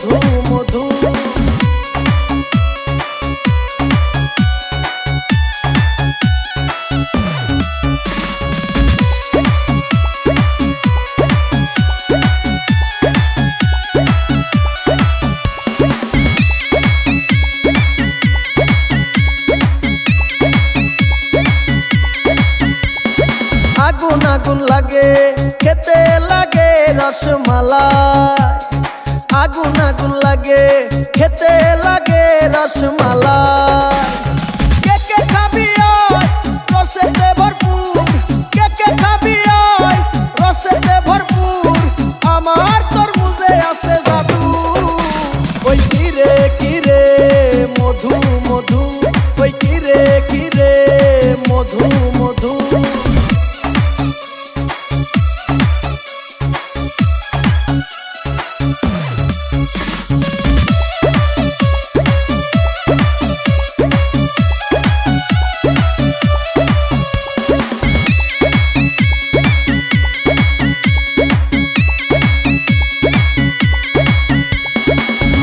মধু মধু। আগুন আগুন লাগে খেতে লাগে রসমালাই, আগুন আগুন লাগে খেতে লাগে রসমালাই। কে কে খাবি আয় রসেতে ভরপুর, কে কে খাবি আয় রসেতে ভরপুর, আমার তরমুজে আছে জাদু। ওই কিরে কিরে মধু মধু, ওই কিরে কিরে মধু মধু।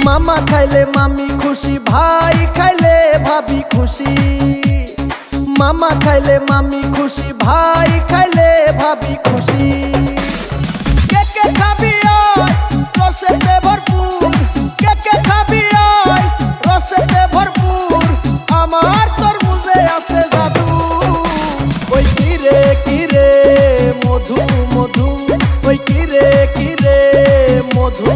মামা খাইলে মামি খুশি, ভাই খাইলে ভাবি খুশি। মামা খাইলে মামি খুশি, ভাই খাইলে ভাবি খুশি। কে কে খাবি আয় রসেতে ভরপুর, কে কে খাবি আয় রসেতে ভরপুর, আমার তরমুজে আছে জাদু। ওই কিরে কিরে মধু মধু, ওই কিরে কিরে মধু